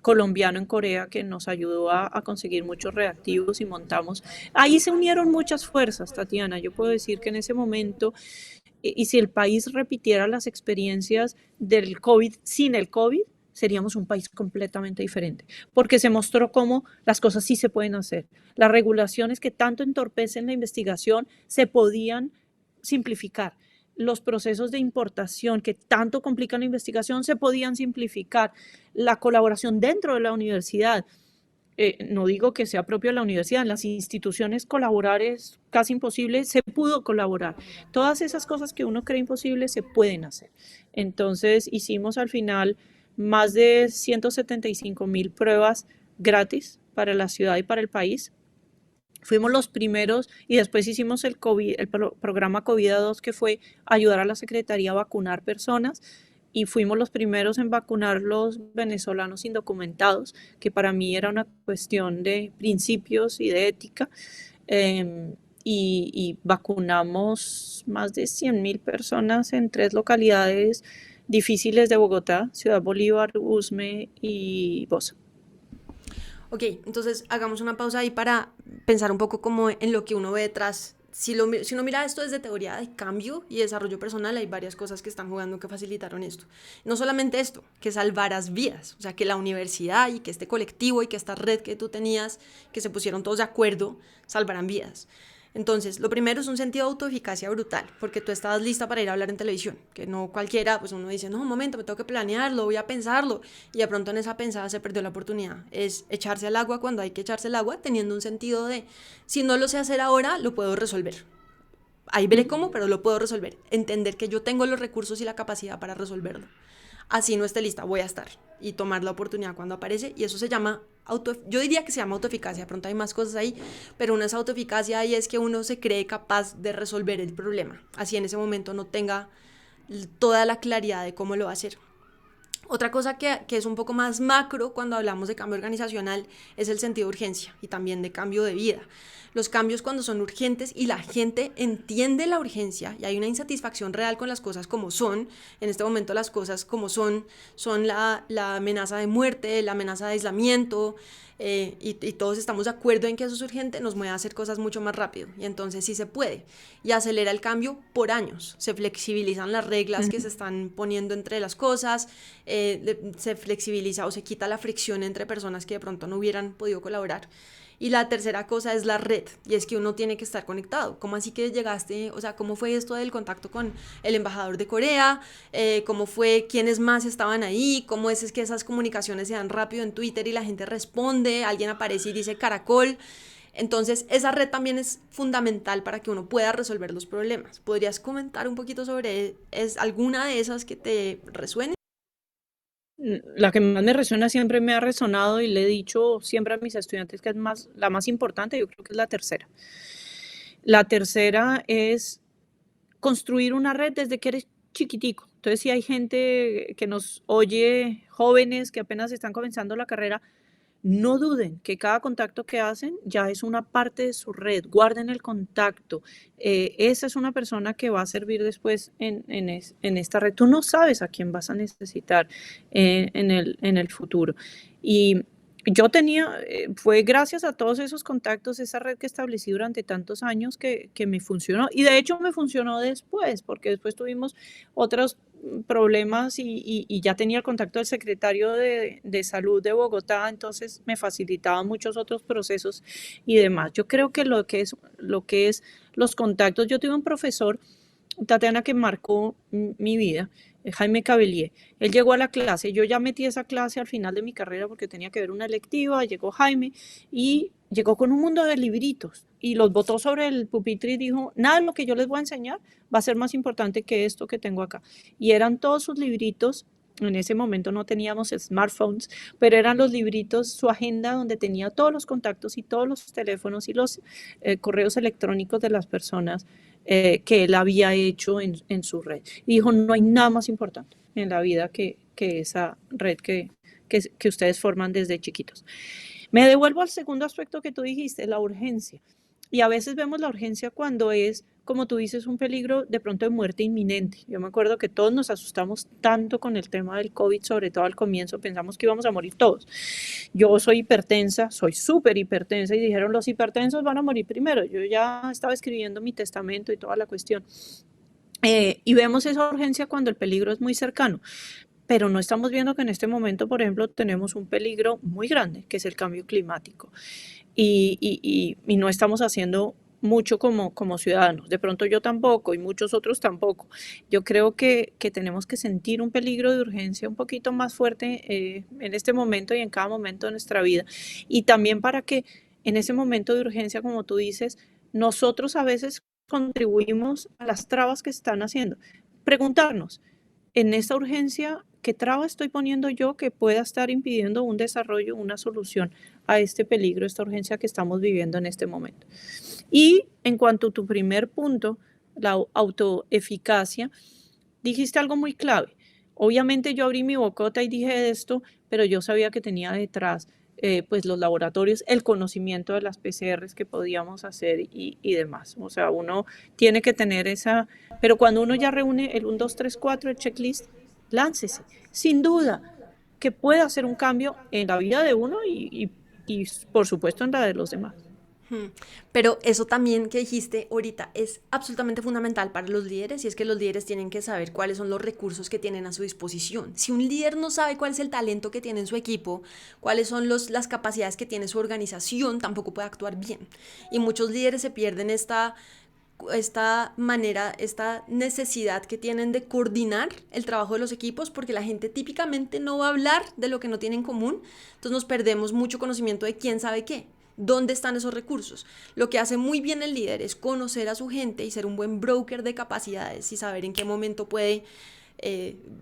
colombiano en Corea que nos ayudó a conseguir muchos reactivos y montamos. Ahí se unieron muchas fuerzas, Tatiana. Yo puedo decir que en ese momento, y si el país repitiera las experiencias del COVID sin el COVID, seríamos un país completamente diferente, porque se mostró cómo las cosas sí se pueden hacer. Las regulaciones que tanto entorpecen la investigación se podían simplificar. Los procesos de importación que tanto complican la investigación se podían simplificar. La colaboración dentro de la universidad, no digo que sea propio de la universidad, en las instituciones colaborar es casi imposible, se pudo colaborar. Todas esas cosas que uno cree imposibles se pueden hacer. Entonces hicimos al final más de 175,000 pruebas gratis para la ciudad y para el país. Fuimos los primeros y después hicimos el programa COVID-2, que fue ayudar a la Secretaría a vacunar personas, y fuimos los primeros en vacunar los venezolanos indocumentados, que para mí era una cuestión de principios y de ética. Y vacunamos más de 100,000 personas en 3 localidades difíciles de Bogotá: Ciudad Bolívar, Usme y Bosa. Ok, entonces hagamos una pausa ahí para pensar un poco como en lo que uno ve detrás. Si uno mira esto desde teoría de cambio y desarrollo personal, hay varias cosas que están jugando que facilitaron esto. No solamente esto, que salvaras vidas, o sea, que la universidad y que este colectivo y que esta red que tú tenías, que se pusieron todos de acuerdo, salvaran vidas. Entonces, lo primero es un sentido de autoeficacia brutal, porque tú estabas lista para ir a hablar en televisión, que no cualquiera, pues uno dice, no, un momento, me tengo que planearlo, voy a pensarlo, y de pronto en esa pensada se perdió la oportunidad. Es echarse al agua cuando hay que echarse al agua, teniendo un sentido de, si no lo sé hacer ahora, lo puedo resolver. Ahí veré cómo, pero lo puedo resolver. Entender que yo tengo los recursos y la capacidad para resolverlo. así no esté lista, voy a estar, y tomar la oportunidad cuando aparece, y eso se llama yo diría que se llama autoeficacia, de pronto hay más cosas ahí, pero una es autoeficacia y es que uno se cree capaz de resolver el problema, así en ese momento no tenga toda la claridad de cómo lo va a hacer. Otra cosa que es un poco más macro cuando hablamos de cambio organizacional es el sentido de urgencia y también de cambio de vida. Los cambios cuando son urgentes y la gente entiende la urgencia y hay una insatisfacción real con las cosas como son, en este momento las cosas como son la amenaza de muerte, la amenaza de aislamiento, y todos estamos de acuerdo en que eso es urgente, nos mueve a hacer cosas mucho más rápido y entonces sí se puede y acelera el cambio por años, se flexibilizan las reglas que se están poniendo entre las cosas, se flexibiliza o se quita la fricción entre personas que de pronto no hubieran podido colaborar. Y la tercera cosa es la red, y es que uno tiene que estar conectado. ¿Cómo así que llegaste? O sea, ¿cómo fue esto del contacto con el embajador de Corea? ¿Cómo fue? ¿Quiénes más estaban ahí? ¿Cómo es que esas comunicaciones se dan rápido en Twitter y la gente responde? Alguien aparece y dice caracol. Entonces, esa red también es fundamental para que uno pueda resolver los problemas. ¿Podrías comentar un poquito sobre alguna de esas que te resuene? La que más me resuena siempre me ha resonado y le he dicho siempre a mis estudiantes que es la más importante, yo creo que es la tercera. La tercera es construir una red desde que eres chiquitico. Entonces, si hay gente que nos oye, jóvenes que apenas están comenzando la carrera, no duden que cada contacto que hacen ya es una parte de su red. Guarden el contacto. Esa es una persona que va a servir después en esta red. Tú no sabes a quién vas a necesitar en el futuro. Y yo fue gracias a todos esos contactos, esa red que establecí durante tantos años que me funcionó. Y de hecho me funcionó después, porque después tuvimos otros problemas y ya tenía el contacto del secretario de Salud de Bogotá, entonces me facilitaba muchos otros procesos y demás. Yo creo que lo que es los contactos, yo tuve un profesor, Tatiana, que marcó mi vida, Jaime Cabellier. Él llegó a la clase, yo ya metí esa clase al final de mi carrera porque tenía que ver una electiva, llegó Jaime y llegó con un mundo de libritos y los botó sobre el pupitre y dijo, nada de lo que yo les voy a enseñar va a ser más importante que esto que tengo acá. Y eran todos sus libritos. En ese momento no teníamos smartphones, pero eran los libritos, su agenda donde tenía todos los contactos y todos los teléfonos y los correos electrónicos de las personas que él había hecho en su red. Y dijo, no hay nada más importante en la vida que esa red que ustedes forman desde chiquitos. Me devuelvo al segundo aspecto que tú dijiste, la urgencia. Y a veces vemos la urgencia cuando es, como tú dices, un peligro de pronto de muerte inminente. Yo me acuerdo que todos nos asustamos tanto con el tema del COVID, sobre todo al comienzo, pensamos que íbamos a morir todos. Yo soy hipertensa, soy súper hipertensa y dijeron los hipertensos van a morir primero. Yo ya estaba escribiendo mi testamento y toda la cuestión. Y vemos esa urgencia cuando el peligro es muy cercano. Pero no estamos viendo que en este momento, por ejemplo, tenemos un peligro muy grande, que es el cambio climático. Y no estamos haciendo mucho como ciudadanos. De pronto yo tampoco y muchos otros tampoco. Yo creo que tenemos que sentir un peligro de urgencia un poquito más fuerte en este momento y en cada momento de nuestra vida. Y también para que en ese momento de urgencia, como tú dices, nosotros a veces contribuimos a las trabas que se están haciendo. Preguntarnos, en esta urgencia, ¿qué traba estoy poniendo yo que pueda estar impidiendo un desarrollo, una solución a este peligro, esta urgencia que estamos viviendo en este momento? Y en cuanto a tu primer punto, la autoeficacia, dijiste algo muy clave. Obviamente yo abrí mi bocota y dije esto, pero yo sabía que tenía detrás pues los laboratorios, el conocimiento de las PCRs que podíamos hacer y demás. O sea, uno tiene que tener esa, pero cuando uno ya reúne el 1, 2, 3, 4, el checklist, láncese, sin duda, que puede hacer un cambio en la vida de uno y por supuesto en la de los demás. Pero eso también que dijiste ahorita es absolutamente fundamental para los líderes y es que los líderes tienen que saber cuáles son los recursos que tienen a su disposición. Si un líder no sabe cuál es el talento que tiene en su equipo, cuáles son las capacidades que tiene su organización, tampoco puede actuar bien. Y muchos líderes se pierden esta manera, esta necesidad que tienen de coordinar el trabajo de los equipos porque la gente típicamente no va a hablar de lo que no tiene en común, entonces nos perdemos mucho conocimiento de quién sabe qué. ¿Dónde están esos recursos? Lo que hace muy bien el líder es conocer a su gente y ser un buen broker de capacidades y saber en qué momento puede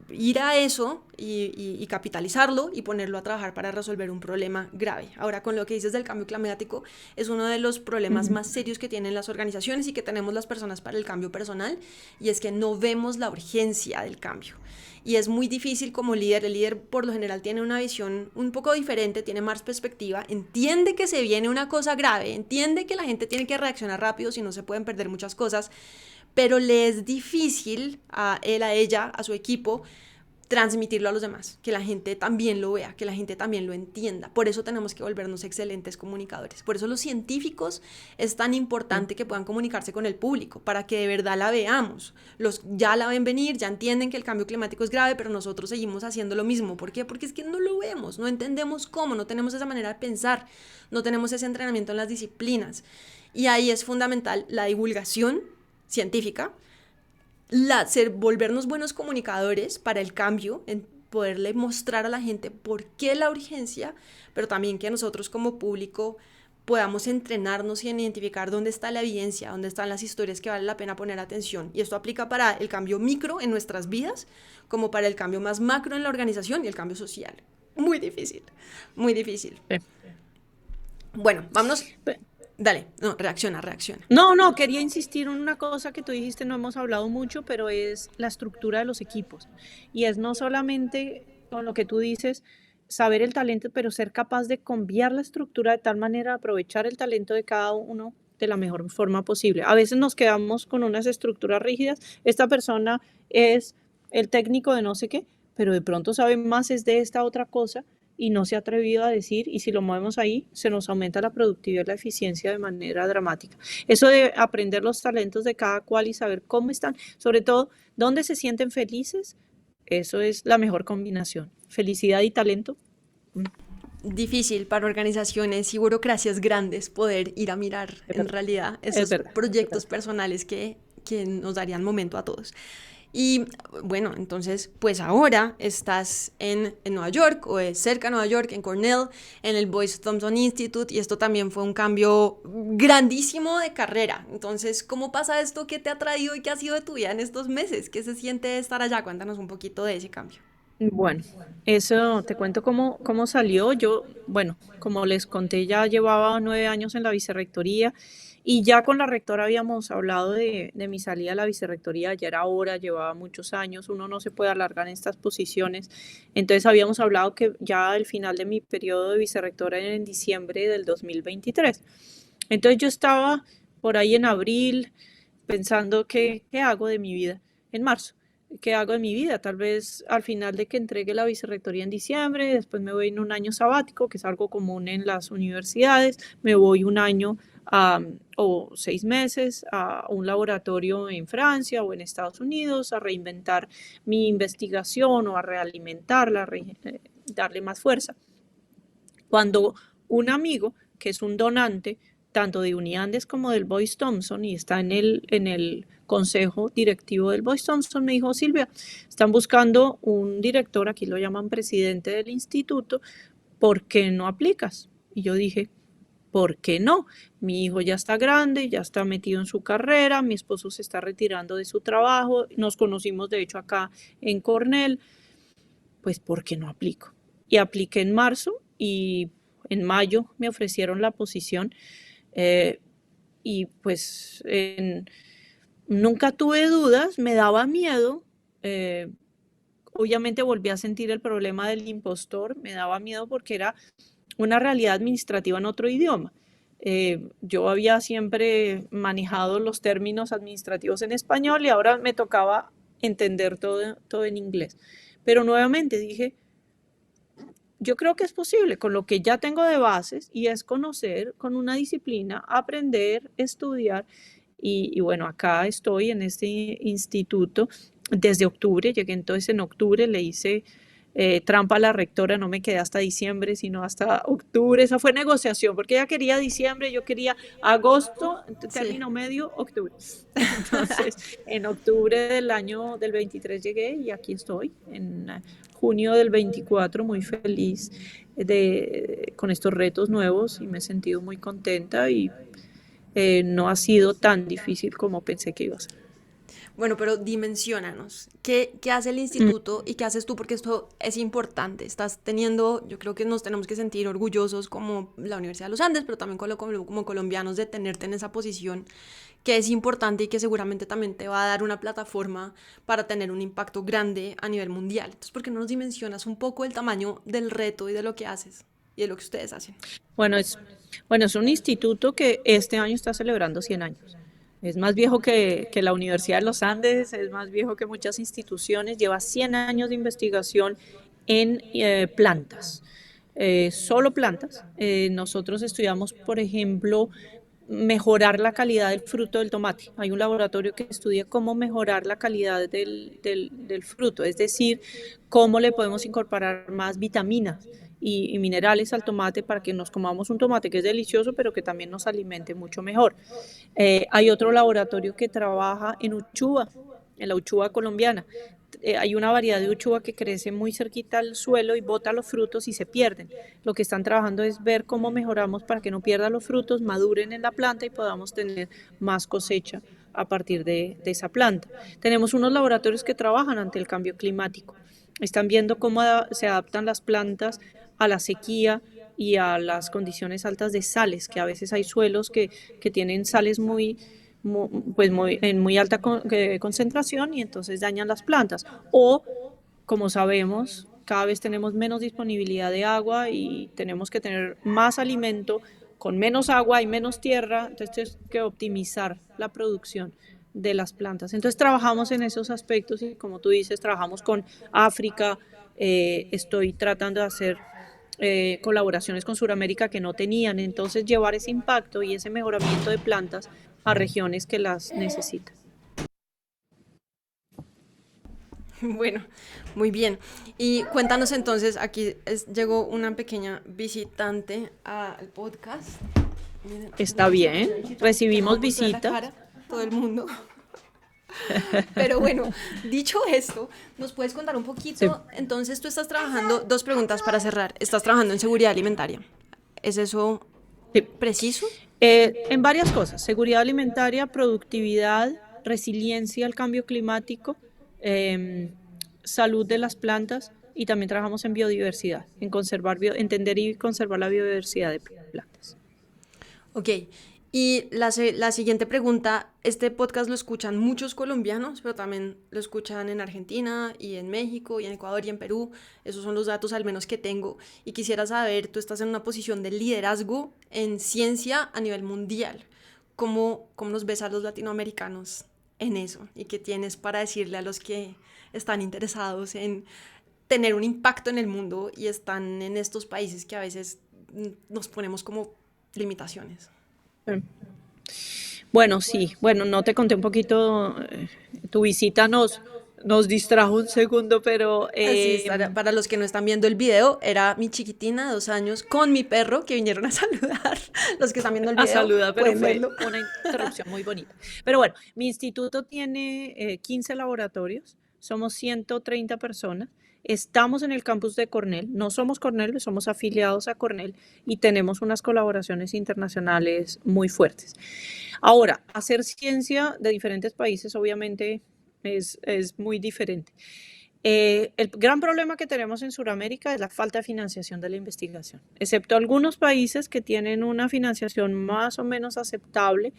ir a eso y capitalizarlo y ponerlo a trabajar para resolver un problema grave. Ahora, con lo que dices del cambio climático, es uno de los problemas Ujú. más serios que tienen las organizaciones y que tenemos las personas para el cambio personal, y es que no vemos la urgencia del cambio. Y es muy difícil como líder. El líder por lo general tiene una visión un poco diferente, tiene más perspectiva, entiende que se viene una cosa grave, entiende que la gente tiene que reaccionar rápido, si no se pueden perder muchas cosas, pero le es difícil a él, a ella, a su equipo, transmitirlo a los demás, que la gente también lo vea, que la gente también lo entienda. Por eso tenemos que volvernos excelentes comunicadores. Por eso los científicos es tan Sí. importante que puedan comunicarse con el público, para que de verdad la veamos. Los ya la ven venir, ya entienden que el cambio climático es grave, pero nosotros seguimos haciendo lo mismo. ¿Por qué? Porque es que no lo vemos, no entendemos cómo, no tenemos esa manera de pensar, no tenemos ese entrenamiento en las disciplinas. Y ahí es fundamental la divulgación científica, volvernos buenos comunicadores para el cambio, en poderle mostrar a la gente por qué la urgencia, pero también que nosotros como público podamos entrenarnos y identificar dónde está la evidencia, dónde están las historias que vale la pena poner atención. Y esto aplica para el cambio micro en nuestras vidas, como para el cambio más macro en la organización y el cambio social. Muy difícil, muy difícil. Sí. Bueno, vámonos. Pe- Dale, no, reacciona, reacciona. No, no, quería insistir en una cosa que tú dijiste, no hemos hablado mucho, pero es la estructura de los equipos. Y es no solamente con lo que tú dices, saber el talento, pero ser capaz de cambiar la estructura de tal manera de aprovechar el talento de cada uno de la mejor forma posible. A veces nos quedamos con unas estructuras rígidas. Esta persona es el técnico de no sé qué, pero de pronto sabe más es de esta otra cosa y no se ha atrevido a decir, y si lo movemos ahí, se nos aumenta la productividad y la eficiencia de manera dramática. Eso de aprender los talentos de cada cual y saber cómo están, sobre todo, dónde se sienten felices, eso es la mejor combinación. Felicidad y talento. mm, Difícil para organizaciones y burocracias grandes poder ir a mirar Es en verdad, realidad es esos verdad, es proyectos verdad. personales que nos darían momento a todos. Y bueno, entonces, pues ahora estás en Nueva York, o cerca de Nueva York, en Cornell, en el Boyce Thompson Institute, y esto también fue un cambio grandísimo de carrera. Entonces, ¿cómo pasa esto? ¿Qué te ha traído y qué ha sido de tu vida en estos meses? ¿Qué se siente estar allá? Cuéntanos un poquito de ese cambio. Bueno, eso te cuento cómo salió. Yo, bueno, como les conté, ya llevaba 9 años en la vicerrectoría y ya con la rectora habíamos hablado de mi salida a la vicerrectoría, ya era hora, llevaba muchos años, uno no se puede alargar en estas posiciones. Entonces habíamos hablado que ya el final de mi periodo de vicerrectora era en diciembre del 2023. Entonces yo estaba por ahí en abril pensando qué hago de mi vida en marzo. ¿Qué hago de mi vida? Tal vez al final de que entregue la vicerrectoría en diciembre, después me voy en un año sabático, que es algo común en las universidades, me voy un año o 6 meses a un laboratorio en Francia o en Estados Unidos a reinventar mi investigación o a realimentarla, darle más fuerza. Cuando un amigo, que es un donante, tanto de Uniandes como del Boyce Thompson, y está en el consejo directivo del Boyce Thompson, me dijo, Silvia, están buscando un director, aquí lo llaman presidente del instituto, ¿por qué no aplicas? Y yo dije, ¿por qué no? Mi hijo ya está grande, ya está metido en su carrera, mi esposo se está retirando de su trabajo, nos conocimos de hecho acá en Cornell, pues ¿por qué no aplico? Y apliqué en marzo y en mayo me ofrecieron la posición eh, y pues nunca tuve dudas, me daba miedo, eh, obviamente volví a sentir el problema del impostor, me daba miedo porque era una realidad administrativa en otro idioma. Yo había siempre manejado los términos administrativos en español y ahora me tocaba entender todo en inglés. Pero nuevamente dije, yo creo que es posible con lo que ya tengo de bases y es conocer con una disciplina, aprender, estudiar y bueno, acá estoy en este instituto desde octubre, llegué entonces en octubre, le hice trampa a la rectora, no me quedé hasta diciembre, sino hasta octubre, esa fue negociación, porque ella quería diciembre, yo quería agosto, Sí. término medio, octubre. Entonces, en octubre del año del 23 llegué y aquí estoy, en junio del 24, muy feliz con estos retos nuevos y me he sentido muy contenta y no ha sido tan difícil como pensé que iba a ser. Bueno, pero dimensiónanos. ¿Qué hace el instituto y qué haces tú? Porque esto es importante. Estás teniendo, yo creo que nos tenemos que sentir orgullosos como la Universidad de los Andes, pero también como colombianos de tenerte en esa posición que es importante y que seguramente también te va a dar una plataforma para tener un impacto grande a nivel mundial. Entonces, ¿por qué no nos dimensionas un poco el tamaño del reto y de lo que haces y de lo que ustedes hacen? Bueno, es un instituto que este año está celebrando 100 años. Es más viejo que la Universidad de los Andes, es más viejo que muchas instituciones, lleva 100 años de investigación en plantas, solo plantas. Nosotros estudiamos, por ejemplo, mejorar la calidad del fruto del tomate. Hay un laboratorio que estudia cómo mejorar la calidad del fruto, es decir, cómo le podemos incorporar más vitaminas y minerales al tomate para que nos comamos un tomate que es delicioso, pero que también nos alimente mucho mejor. Hay otro laboratorio que trabaja en uchuva, en la uchuva colombiana. Hay una variedad de uchuva que crece muy cerquita al suelo y bota los frutos y se pierden. Lo que están trabajando es ver cómo mejoramos para que no pierdan los frutos, maduren en la planta y podamos tener más cosecha a partir de esa planta. Tenemos unos laboratorios que trabajan ante el cambio climático. Están viendo cómo se adaptan las plantas a la sequía y a las condiciones altas de sales, que a veces hay suelos que tienen sales en muy alta concentración y entonces dañan las plantas. O, como sabemos, cada vez tenemos menos disponibilidad de agua y tenemos que tener más alimento con menos agua y menos tierra, entonces tenemos que optimizar la producción de las plantas. Entonces trabajamos en esos aspectos y como tú dices, trabajamos con África, estoy tratando de hacer colaboraciones con Sudamérica que no tenían, entonces llevar ese impacto y ese mejoramiento de plantas a regiones que las necesitan. Bueno, muy bien. Y cuéntanos entonces, llegó una pequeña visitante al podcast. Miren, Está bien, que no recibimos vamos a mostrar la visitas. cara, todo el mundo. Pero bueno, dicho esto, ¿nos puedes contar un Sí. poquito? Entonces tú estás trabajando, dos preguntas para cerrar. Estás trabajando en seguridad alimentaria. ¿Es eso Sí. preciso? En varias cosas, seguridad alimentaria, productividad, resiliencia al cambio climático, eh, salud de las plantas y también trabajamos en biodiversidad, en entender y conservar la biodiversidad de plantas. Ok. Y la siguiente pregunta, este podcast lo escuchan muchos colombianos, pero también lo escuchan en Argentina y en México y en Ecuador y en Perú. Esos son los datos al menos que tengo. Y quisiera saber, tú estás en una posición de liderazgo en ciencia a nivel mundial. ¿Cómo nos ves a los latinoamericanos en eso? ¿Y qué tienes para decirle a los que están interesados en tener un impacto en el mundo y están en estos países que a veces nos ponemos como limitaciones? Bueno, sí, bueno, no te conté un poquito, tu visita nos distrajo un segundo, pero Así es, para los que no están viendo el video, era mi chiquitina de 2 años con mi perro que vinieron a saludar. Los que están viendo el a video saludar, pero pueden fue verlo. una interrupción muy bonita. Pero bueno, mi instituto tiene 15 laboratorios, somos 130 personas, estamos en el campus de Cornell, no somos Cornell, somos afiliados a Cornell y tenemos unas colaboraciones internacionales muy fuertes. Ahora, hacer ciencia de diferentes países obviamente es muy diferente. El gran problema que tenemos en Sudamérica es la falta de financiación de la investigación, excepto algunos países que tienen una financiación más o menos aceptable.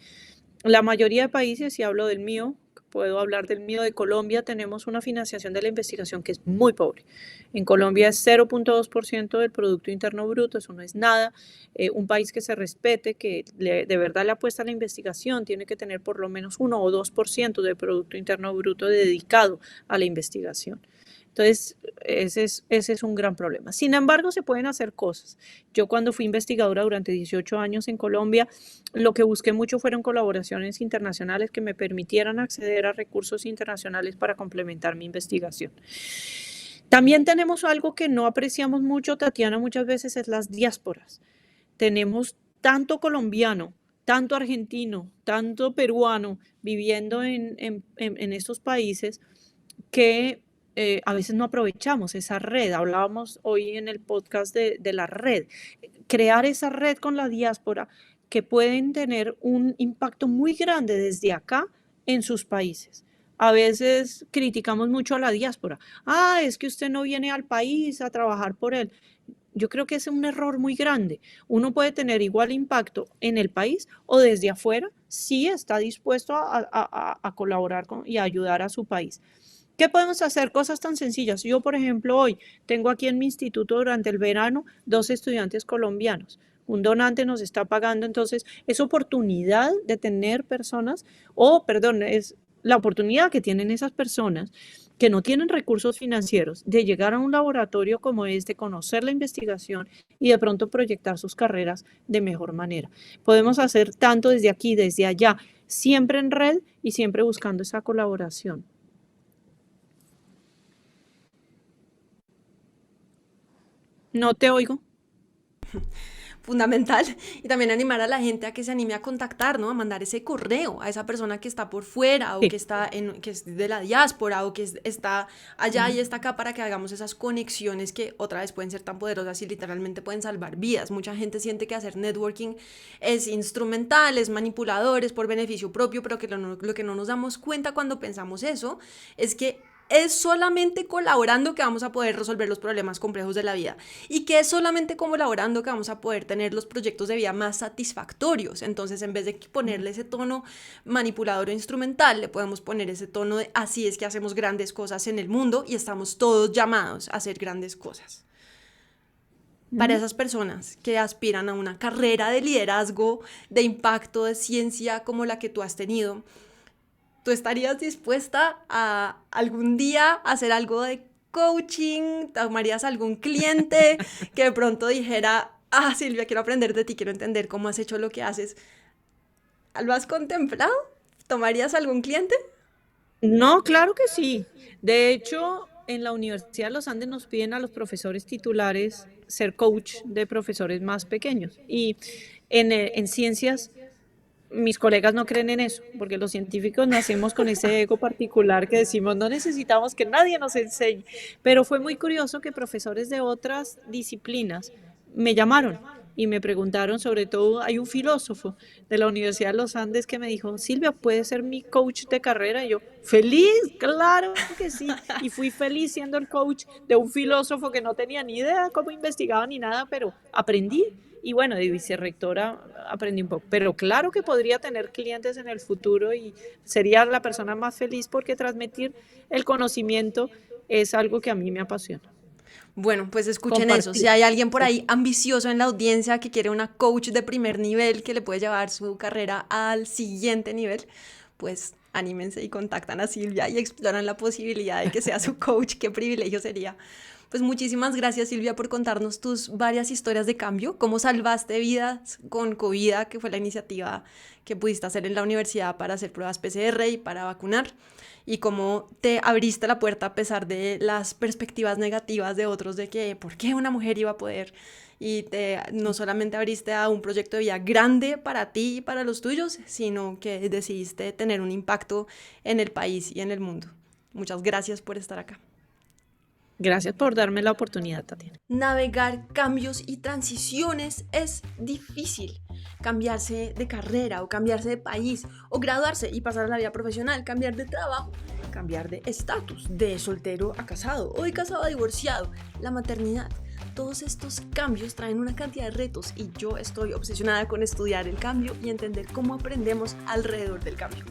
La mayoría de países, y hablo del mío, puedo hablar del mío de Colombia, tenemos una financiación de la investigación que es muy pobre. En Colombia es 0,2% del Producto Interno Bruto, eso no es nada. Un país que se respete, de verdad le apuesta a la investigación, tiene que tener por lo menos 1 o 2% del Producto Interno Bruto dedicado a la investigación. Entonces, ese es un gran problema. Sin embargo, se pueden hacer cosas. Yo cuando fui investigadora durante 18 años en Colombia, lo que busqué mucho fueron colaboraciones internacionales que me permitieran acceder a recursos internacionales para complementar mi investigación. También tenemos algo que no apreciamos mucho, Tatiana, muchas veces es las diásporas. Tenemos tanto colombiano, tanto argentino, tanto peruano viviendo en estos países que a veces no aprovechamos esa red. Hablábamos hoy en el podcast de la red. Crear esa red con la diáspora que pueden tener un impacto muy grande desde acá en sus países. A veces criticamos mucho a la diáspora. Ah, es que usted no viene al país a trabajar por él. Yo creo que es un error muy grande. Uno puede tener igual impacto en el país o desde afuera si está dispuesto a colaborar y a ayudar a su país. ¿Qué podemos hacer? Cosas tan sencillas. Yo, por ejemplo, hoy tengo aquí en mi instituto durante el verano 2 estudiantes colombianos. Un donante nos está pagando, entonces es oportunidad de tener personas, perdón, es la oportunidad que tienen esas personas que no tienen recursos financieros de llegar a un laboratorio como este, conocer la investigación y de pronto proyectar sus carreras de mejor manera. Podemos hacer tanto desde aquí, desde allá, siempre en red y siempre buscando esa colaboración. No te oigo. Fundamental. Y también animar a la gente a que se anime a contactar, ¿no? A mandar ese correo a esa persona que está por fuera o Sí. que es de la diáspora o que está allá y está acá para que hagamos esas conexiones que otra vez pueden ser tan poderosas y literalmente pueden salvar vidas. Mucha gente siente que hacer networking es instrumental, es manipulador, es por beneficio propio, pero que lo que no nos damos cuenta cuando pensamos eso es que es solamente colaborando que vamos a poder resolver los problemas complejos de la vida y que es solamente colaborando que vamos a poder tener los proyectos de vida más satisfactorios. Entonces, en vez de ponerle ese tono manipulador o instrumental, le podemos poner ese tono de así es que hacemos grandes cosas en el mundo y estamos todos llamados a hacer grandes cosas. Para esas personas que aspiran a una carrera de liderazgo, de impacto, de ciencia como la que tú has tenido, ¿tú estarías dispuesta a algún día hacer algo de coaching? ¿Tomarías algún cliente que de pronto dijera, Silvia, quiero aprender de ti, quiero entender cómo has hecho lo que haces? ¿Lo has contemplado? ¿Tomarías algún cliente? No, claro que sí. De hecho, en la Universidad de los Andes nos piden a los profesores titulares ser coach de profesores más pequeños. Y en ciencias, mis colegas no creen en eso, porque los científicos nacemos con ese ego particular que decimos, no necesitamos que nadie nos enseñe. Pero fue muy curioso que profesores de otras disciplinas me llamaron y me preguntaron, sobre todo, hay un filósofo de la Universidad de los Andes que me dijo, Silvia, ¿puedes ser mi coach de carrera? Y yo, feliz, claro que sí. Y fui feliz siendo el coach de un filósofo que no tenía ni idea cómo investigaba ni nada, pero aprendí. Y bueno, de vicerrectora aprendí un poco, pero claro que podría tener clientes en el futuro y sería la persona más feliz porque transmitir el conocimiento es algo que a mí me apasiona. Bueno, pues escuchen eso. Si Compartir. hay alguien por ahí ambicioso en la audiencia que quiere una coach de primer nivel que le puede llevar su carrera al siguiente nivel, pues anímense y contactan a Silvia y exploran la posibilidad de que sea su coach. Qué privilegio sería. Pues muchísimas gracias, Silvia, por contarnos tus varias historias de cambio, cómo salvaste vidas con COVID, que fue la iniciativa que pudiste hacer en la universidad para hacer pruebas PCR y para vacunar, y cómo te abriste la puerta a pesar de las perspectivas negativas de otros de que por qué una mujer iba a poder, y no solamente abriste a un proyecto de vida grande para ti y para los tuyos, sino que decidiste tener un impacto en el país y en el mundo. Muchas gracias por estar acá. Gracias por darme la oportunidad, Tatiana. Navegar cambios y transiciones es difícil. Cambiarse de carrera o cambiarse de país o graduarse y pasar a la vida profesional, cambiar de trabajo, cambiar de estatus, de soltero a casado o de casado a divorciado, la maternidad. Todos estos cambios traen una cantidad de retos y yo estoy obsesionada con estudiar el cambio y entender cómo aprendemos alrededor del cambio.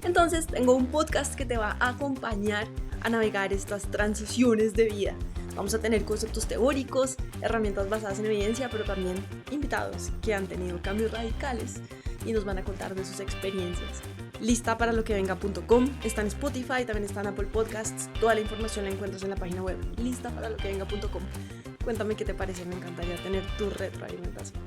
Entonces tengo un podcast que te va a acompañar a navegar estas transiciones de vida. Vamos a tener conceptos teóricos, herramientas basadas en evidencia, pero también invitados que han tenido cambios radicales y nos van a contar de sus experiencias. ListaparaLoQueVenga.com, está en Spotify, también está en Apple Podcasts. Toda la información la encuentras en la página web listaparaLoQueVenga.com. Cuéntame qué te parece, me encantaría tener tu retroalimentación.